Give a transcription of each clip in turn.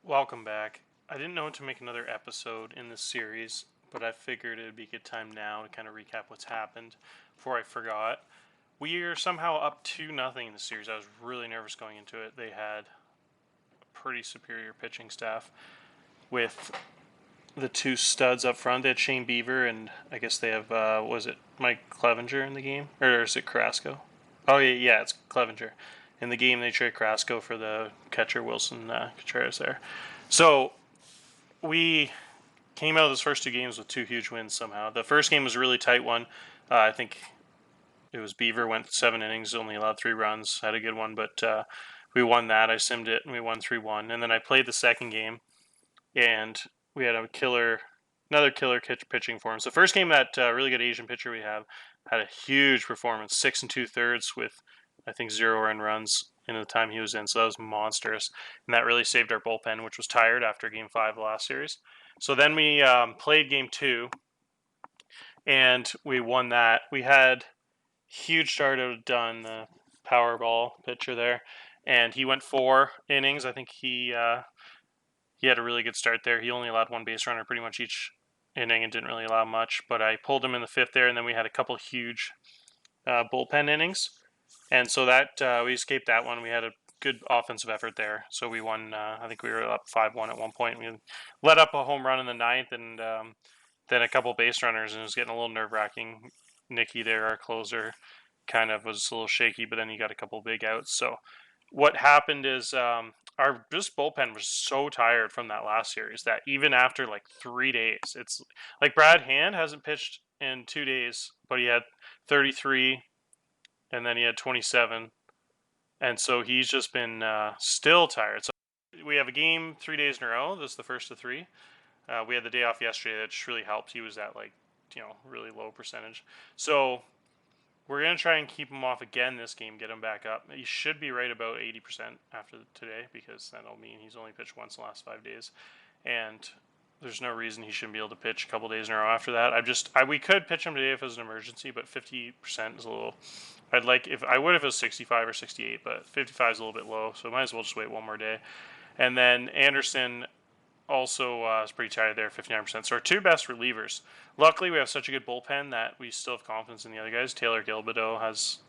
Welcome back. I didn't know to make another episode in this series, but I figured it'd be a good time now to kind of recap what's happened before I forgot. We are somehow up 2-0 in the series. I was really nervous going into it. They had a pretty superior pitching staff with the two studs up front. They had Shane Beaver, and I guess they have, was it Mike Clevenger in the game? Or is it Carrasco? Oh, yeah, it's Clevenger. In the game, they trade Carrasco for the catcher Wilson Contreras there. So we came out of those first two games with two huge wins somehow. The first game was a really tight one. I think it was Beaver, went 7 innings, only allowed 3 runs, had a good one, but we won that. I simmed it, and we won 3-1. And then I played the second game, and we had another killer pitching for him. So first game, that really good Asian pitcher we have had a huge performance, 6 2/3 with I think 0 earned runs in the time he was in. So that was monstrous, and that really saved our bullpen, which was tired after Game 5 of the last series. So then we played Game 2, and we won that. We had huge start out of Dunn, the Powerball pitcher there, and he went 4 innings. I think he had a really good start there. He only allowed one base runner pretty much each inning and didn't really allow much. But I pulled him in the fifth there, and then we had a couple huge bullpen innings, and so that we escaped that one. We had a good offensive effort there, so we won. I think we were up 5-1 at one point. We let up a home run in the ninth, and then a couple base runners, and it was getting a little nerve wracking. Nicky there, our closer, kind of was a little shaky, but then he got a couple big outs. So what happened is our just bullpen was so tired from that last series that even after like 3 days, it's like Brad Hand hasn't pitched in 2 days, but he had 33 and then he had 27, and so he's just been still tired. So we have a game 3 days in a row. This is the first of three. We had the day off yesterday. That just really helped. He was at like really low percentage. So we're going to try and keep him off again this game, get him back up. He should be right about 80% after today, because that'll mean he's only pitched once in the last 5 days. And there's no reason he shouldn't be able to pitch a couple days in a row after that. We could pitch him today if it was an emergency, but 50% is a little. If it was 65 or 68, but 55 is a little bit low, so might as well just wait one more day. And then Anderson also is pretty tired there, 59%. So our two best relievers. Luckily, we have such a good bullpen that we still have confidence in the other guys. Taylor Gilbideau has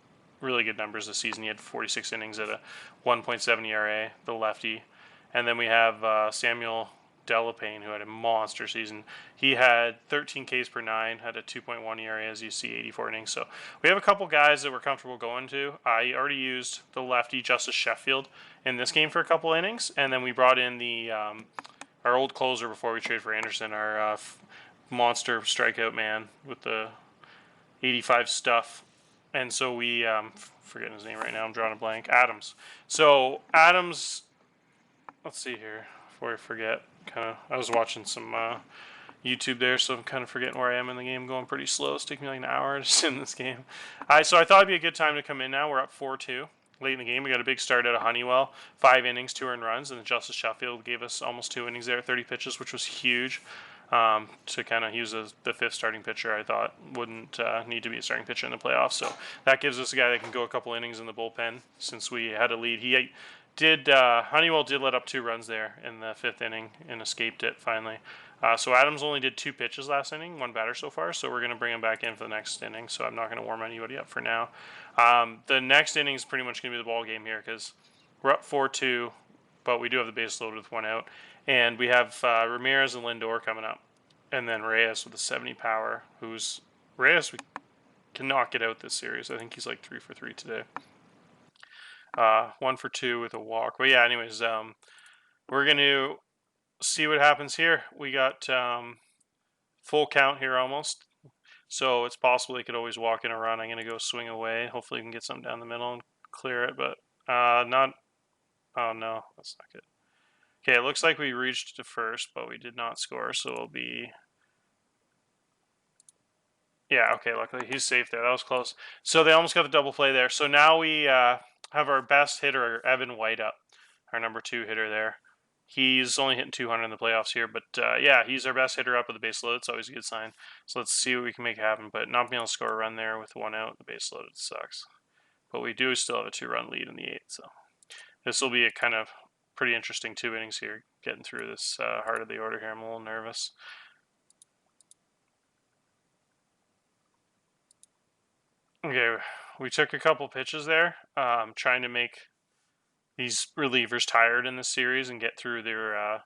really good numbers this season. He had 46 innings at a 1.7 ERA, the lefty. And then we have Samuel Delapane, who had a monster season. He had 13 Ks per 9, had a 2.1 ERA, as you see, 84 innings. So we have a couple guys that we're comfortable going to. I already used the lefty, Justice Sheffield, in this game for a couple innings. And then we brought in the our old closer before we trade for Anderson, our monster strikeout man with the 85 stuff. And so we, forgetting his name right now, I'm drawing a blank, Adams. So Adams, let's see here, before I forget, I was watching some YouTube there, so I'm kind of forgetting where I am in the game, going pretty slow. It's taking me like an hour to sim this game. So I thought it'd be a good time to come in now. We're up 4-2. Late in the game, we got a big start out of Honeywell, 5 innings, 2 earned runs, and Justice Sheffield gave us almost 2 innings there, 30 pitches, which was huge. To kind of use the fifth starting pitcher, I thought wouldn't need to be a starting pitcher in the playoffs. So that gives us a guy that can go a couple innings in the bullpen since we had a lead. Honeywell did let up 2 runs there in the fifth inning and escaped it finally. So Adams only did 2 pitches last inning, 1 batter so far, so we're going to bring him back in for the next inning, so I'm not going to warm anybody up for now. The next inning is pretty much going to be the ball game here, because we're up 4-2, but we do have the base loaded with 1 out, and we have Ramirez and Lindor coming up, and then Reyes with a 70 power, Reyes we cannot get out this series. I think he's like 3 for 3 today. 1 for 2 with a walk. But yeah, anyways, we're going to see what happens here. We got full count here almost. So it's possible they could always walk in a run. I'm going to go swing away. Hopefully we can get something down the middle and clear it, but not. Oh, no, that's not good. Okay, it looks like we reached to first, but we did not score, so it'll be. Yeah, okay, luckily he's safe there. That was close. So they almost got the double play there. So now we have our best hitter, Evan White, up, our number 2 hitter there. He's only hitting 200 in the playoffs here, but yeah, he's our best hitter up with the base load. It's always a good sign. So let's see what we can make happen. But not being able to score a run there with 1 out, the base load, it sucks. But we do still have a 2-run lead in the 8th, so this will be a kind of pretty interesting 2 innings here, getting through this heart of the order here. I'm a little nervous. Okay, we took a couple pitches there, trying to make these relievers tired in this series and get through their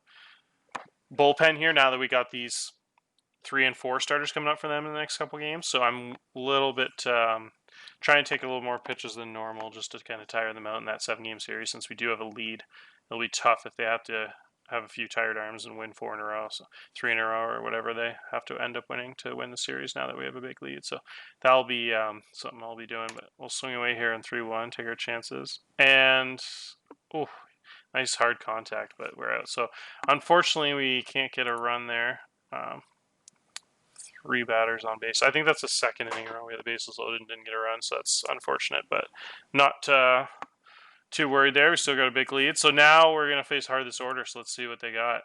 bullpen here now that we got these 3 and 4 starters coming up for them in the next couple games. So I'm a little bit trying to take a little more pitches than normal just to kind of tire them out in that 7-game series. Since we do have a lead, it'll be tough if they have to have a few tired arms and win 4 in a row, so 3 in a row or whatever they have to end up winning to win the series now that we have a big lead. So that'll be something I'll be doing, but we'll swing away here in 3-1, take our chances. And, oh, nice hard contact, but we're out. So unfortunately, we can't get a run there. 3 batters on base. I think that's the 2nd inning in a row we had the bases loaded and didn't get a run, so that's unfortunate, but not too worried there. We still got a big lead. So now we're going to face hardest order, so let's see what they got.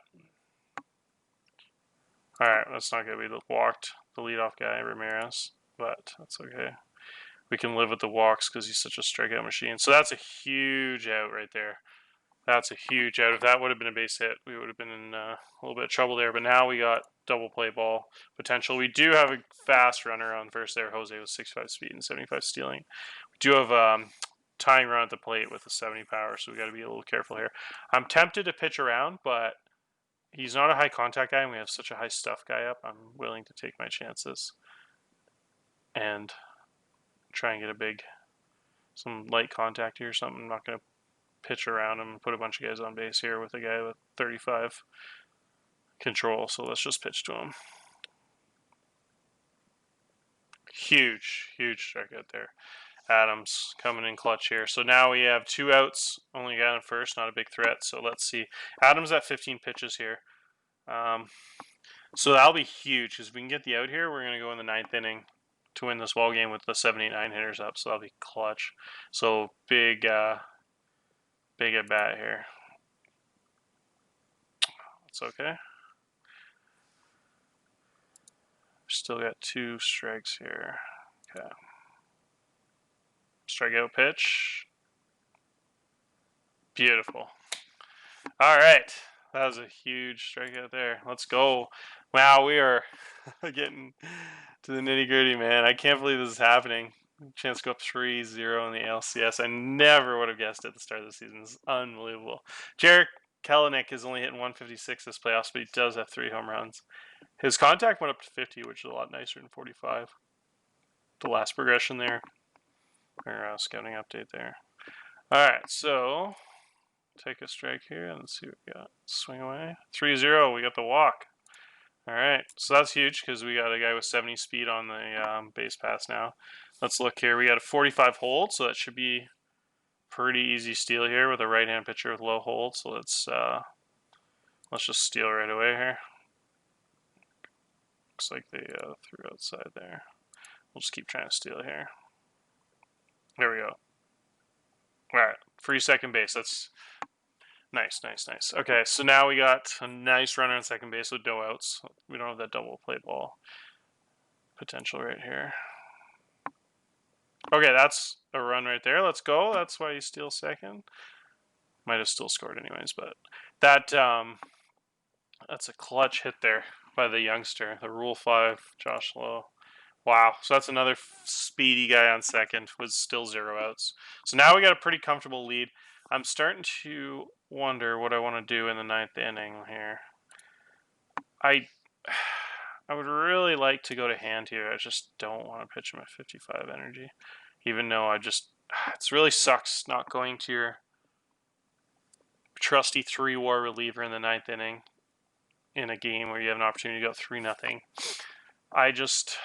All right, that's not going to be walked the leadoff guy, Ramirez, but that's okay. We can live with the walks because he's such a strikeout machine. So that's a huge out right there. That's a huge out. If that would have been a base hit, we would have been in a little bit of trouble there. But now we got double play ball potential. We do have a fast runner on first there, Jose, with 65 speed and 75 stealing. We do have tying run at the plate with a 70 power, so we got to be a little careful here. I'm tempted to pitch around, but he's not a high contact guy, and we have such a high stuff guy up. I'm willing to take my chances and try and get some light contact here or something. I'm not going to pitch around him and put a bunch of guys on base here with a guy with 35 control. So let's just pitch to him. Huge strikeout there. Adams coming in clutch here. So now we have 2 outs, only guy on first, not a big threat. So let's see. Adams at 15 pitches here. So that'll be huge because if we can get the out here, we're going to go in the 9th inning to win this ball game with the 7, 8, 9 hitters up. So that'll be clutch. So big at bat here. It's okay. Still got 2 strikes here. Okay. Strikeout pitch. Beautiful. All right. That was a huge strikeout there. Let's go. Wow, we are getting to the nitty gritty, man. I can't believe this is happening. Chance to go up 3-0 in the LCS. I never would have guessed at the start of the season. This is unbelievable. Jarek Kelenic is only hitting 156 this playoffs, but he does have 3 home runs. His contact went up to 50, which is a lot nicer than 45. The last progression there. Or scouting update there. Alright, so take a strike here and let's see what we got. Swing away. 3-0, we got the walk. Alright, so that's huge because we got a guy with 70 speed on the base pass now. Let's look here. We got a 45 hold, so that should be pretty easy steal here with a right-hand pitcher with low hold. So let's just steal right away here. Looks like they threw outside there. We'll just keep trying to steal here. There we go. Alright, free second base. That's nice. Okay, so now we got a nice runner on second base with no outs. We don't have that double play ball potential right here. Okay, that's a run right there. Let's go. That's why he steals second. Might have still scored anyways, but that's a clutch hit there by the youngster, the Rule 5, Josh Lowe. Wow, so that's another speedy guy on second with still 0 outs. So now we got a pretty comfortable lead. I'm starting to wonder what I want to do in the 9th inning here. I would really like to go to hand here. I just don't want to pitch him at 55 energy. Even though it really sucks not going to your trusty 3-WAR reliever in the 9th inning in a game where you have an opportunity to go 3-0. I just...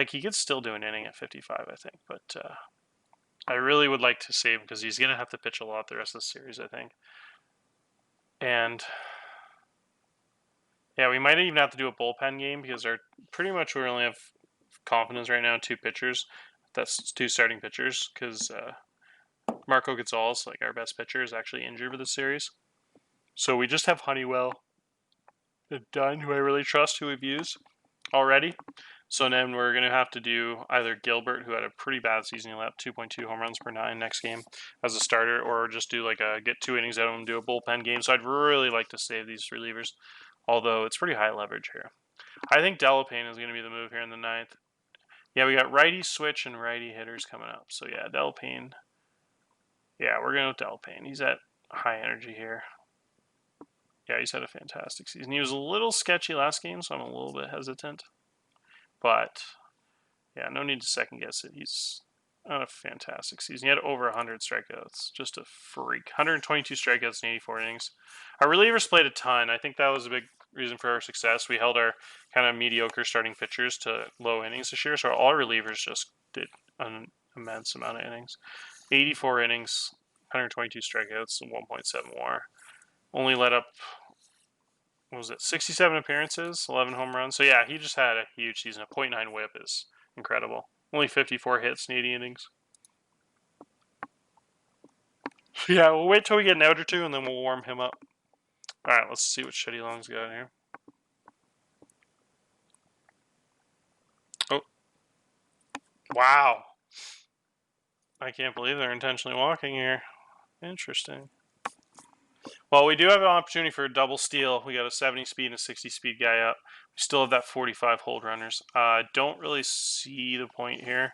he could still do an inning at 55, I think, but I really would like to save him because he's going to have to pitch a lot the rest of the series, I think. And yeah, we might even have to do a bullpen game because pretty much we only have confidence right now in 2 pitchers. That's 2 starting pitchers because Marco Gonzalez, our best pitcher, is actually injured for the series. So we just have Honeywell and Dunn, who I really trust, who we've used already. So then we're going to have to do either Gilbert, who had a pretty bad season, he'll have 2.2 home runs per 9 next game as a starter, or just do like a get 2 innings out of him, do a bullpen game. So I'd really like to save these relievers, although it's pretty high leverage here. I think Delapain is going to be the move here in the 9th. Yeah, we got righty switch and righty hitters coming up. So yeah, Delapain. Yeah, we're going with Delapain. He's at high energy here. Yeah, he's had a fantastic season. He was a little sketchy last game, so I'm a little bit hesitant. But yeah, no need to second guess it. He's on a fantastic season. He had over 100 strikeouts. Just a freak. 122 strikeouts in 84 innings. Our relievers played a ton. I think that was a big reason for our success. We held our kind of mediocre starting pitchers to low innings this year, so all our relievers just did an immense amount of innings. 84 innings, 122 strikeouts, and 1.7 WAR. Only let up, what was it, 67 appearances, 11 home runs. So yeah, he just had a huge season. A .9 whip is incredible. Only 54 hits in 80 innings. Yeah, we'll wait till we get an out or two, and then we'll warm him up. All right, let's see what Shitty Long's got here. Oh. Wow. I can't believe they're intentionally walking here. Interesting. Well, we do have an opportunity for a double steal. We got a 70 speed and a 60 speed guy up. We still have that 45 hold runners. I don't really see the point here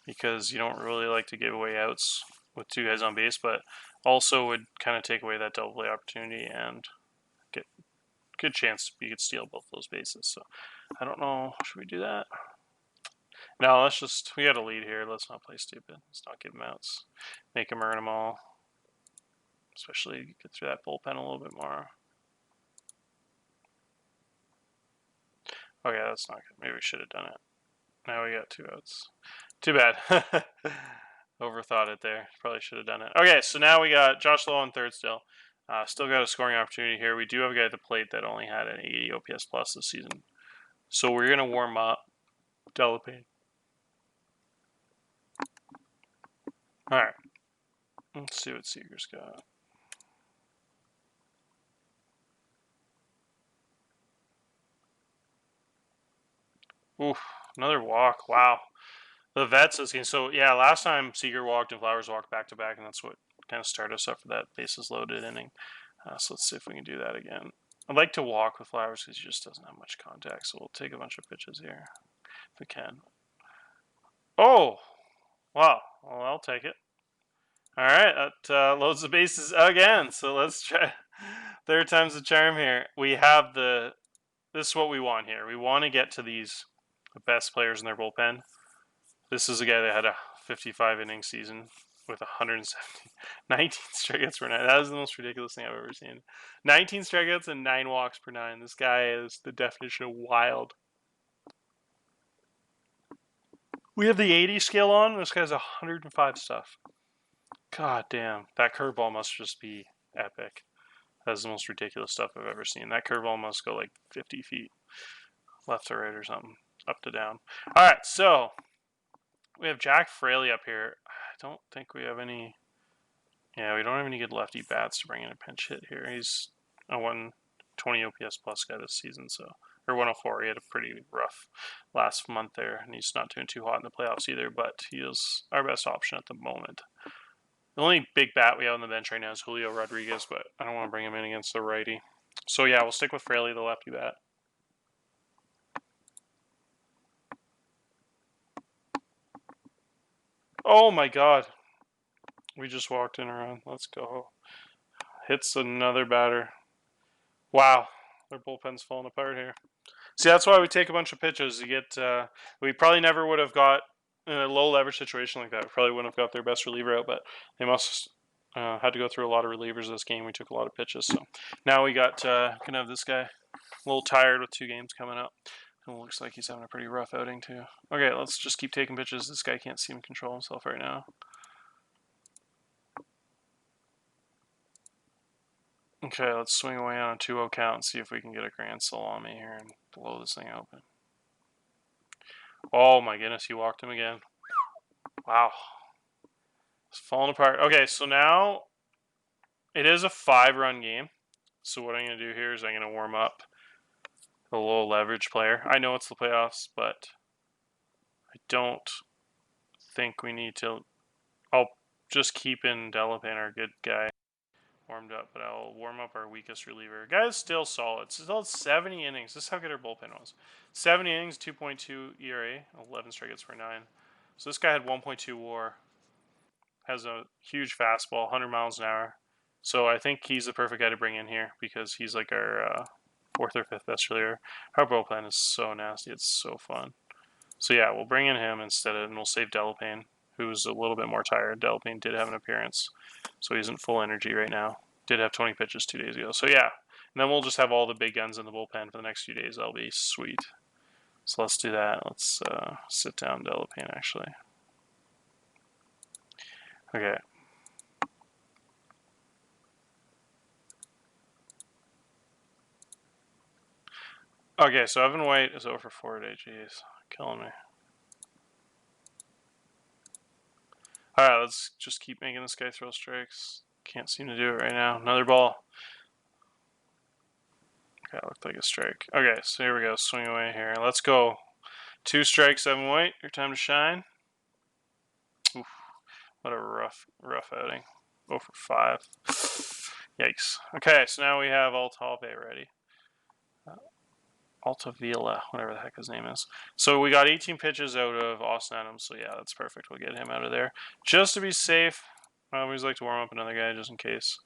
because you don't really like to give away outs with 2 guys on base, but also would kind of take away that double play opportunity and get good chance you could steal both those bases. So I don't know. Should we do that? No, let's just, we got a lead here. Let's not play stupid. Let's not give them outs. Make them earn them all. Especially get through that bullpen a little bit more. Okay, that's not good. Maybe we should have done it. Now we got 2 outs. Too bad. Overthought it there. Probably should have done it. Okay, so now we got Josh Lowe on third still. Still got a scoring opportunity here. We do have a guy at the plate that only had an 80 OPS plus this season. So we're going to warm up Delapain. Alright. Let's see what Seager's got. Oof, another walk. Wow. The vets this game. So yeah, last time Seager walked and Flowers walked back to back, and that's what kind of started us up for that bases loaded inning. So let's see if we can do that again. I'd like to walk with Flowers because he just doesn't have much contact. So we'll take a bunch of pitches here if we can. Oh, wow. Well, I'll take it. All right, that loads the bases again. So let's try. Third time's the charm here. We have the. This is what we want here. We want to get to these best players in their bullpen. This is a guy that had a 55 inning season with 19 strikeouts per 9. That is the most ridiculous thing I've ever seen. 19 strikeouts and 9 walks per 9. This guy is the definition of wild. We have the 80 scale on. This guy's 105 stuff. God damn. That curveball must just be epic. That's the most ridiculous stuff I've ever seen. That curveball must go like 50 feet left to right or something. Up to down. All right, so we have Jack Fraley up here. I don't think we have any. Yeah, we don't have any good lefty bats to bring in a pinch hit here. He's a 120 OPS plus guy this season, so or 104. He had a pretty rough last month there, and he's not doing too hot in the playoffs either. But he is our best option at the moment. The only big bat we have on the bench right now is Julio Rodriguez, but I don't want to bring him in against the righty. So yeah, we'll stick with Fraley, the lefty bat. Oh my god. We just walked in around. Let's go. Hits another batter. Wow. Their bullpen's falling apart here. See, that's why we take a bunch of pitches. You get, we probably never would have got in a low leverage situation like that. We probably wouldn't have got their best reliever out, but they must had to go through a lot of relievers this game. We took a lot of pitches, so now we got gonna have this guy a little tired with 2 games coming up. It looks like he's having a pretty rough outing too. Okay, let's just keep taking pitches. This guy can't seem to control himself right now. Okay, let's swing away on a 2-0 count and see if we can get a grand salami here and blow this thing open. Oh my goodness, he walked him again. Wow. It's falling apart. Okay, so now it is a 5-run game. So what I'm going to do here is I'm going to warm up a low leverage player. I know it's the playoffs, but don't think we need to. I'll just keep in Delapan, our good guy, warmed up, but I'll warm up our weakest reliever. Guy's still solid. Still 70 innings. This is how good our bullpen was. 70 innings, 2.2 ERA, 11 strikeouts per 9. So this guy had 1.2 WAR. Has a huge fastball, 100 miles an hour. So I think he's the perfect guy to bring in here because he's like our fourth or fifth best reliever. Our bullpen is so nasty. It's so fun. So yeah, we'll bring in him instead of, and we'll save Delapan, who's a little bit more tired. Delapan did have an appearance, so he's in full energy right now. Did have 20 pitches 2 days ago. So yeah, and then we'll just have all the big guns in the bullpen for the next few days. That'll be sweet. So let's do that. Let's sit down Delapan actually. Okay. Okay, so Evan White is over 4 today. Jeez, killing me. Alright, let's just keep making this guy throw strikes. Can't seem to do it right now. Another ball. Okay, looked like a strike. Okay, so here we go. Swing away here. Let's go. 2 strikes, Evan White. Your time to shine. Oof, what a rough outing. 0 for 5. Yikes. Okay, so now we have Altalpe ready. Altavilla, whatever the heck his name is. So we got 18 pitches out of Austin Adams. So yeah, that's perfect. We'll get him out of there. Just to be safe, I always like to warm up another guy just in case.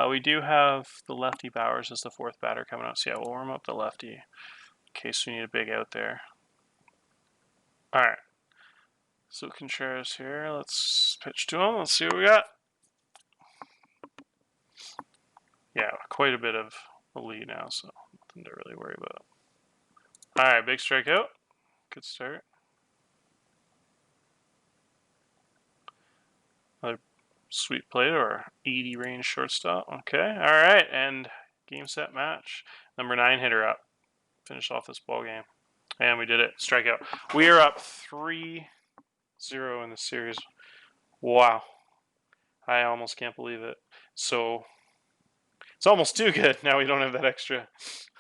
We do have the lefty Bowers as the 4th batter coming up. So yeah, we'll warm up the lefty in case we need a big out there. All right. So Contreras here. Let's pitch to him. Let's see what we got. Yeah, quite a bit of a lead now, so nothing to really worry about. All right, big strikeout. Good start. Another sweet play to our 80 range shortstop. Okay, all right, and game, set, match. Number 9 hitter up. Finish off this ball game. And we did it. Strikeout. We are up 3-0 in the series. Wow. I almost can't believe it. So it's almost too good. Now we don't have that extra,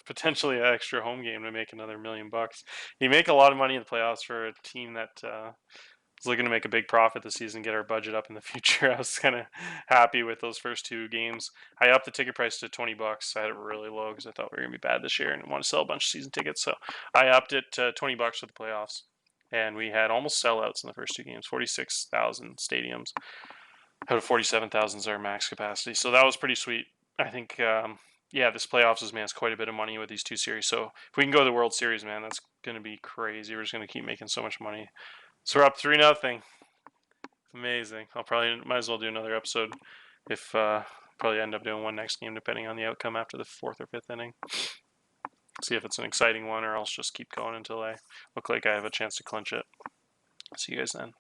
potentially an extra home game to make another $1 million. You make a lot of money in the playoffs for a team that is looking to make a big profit this season, get our budget up in the future. I was kind of happy with those first 2 games. I upped the ticket price to $20. I had it really low because I thought we were going to be bad this year and want to sell a bunch of season tickets. So I upped it to $20 for the playoffs. And we had almost sellouts in the first 2 games, 46,000 stadiums. Out of 47,000 is our max capacity. So that was pretty sweet. I think, yeah, this playoffs is, man, it's quite a bit of money with these 2 series. So if we can go to the World Series, man, that's going to be crazy. We're just going to keep making so much money. So we're up 3-0. Amazing. I'll probably might as well do another episode if probably end up doing one next game depending on the outcome after the 4th or 5th inning. See if it's an exciting one or else just keep going until I look like I have a chance to clinch it. See you guys then.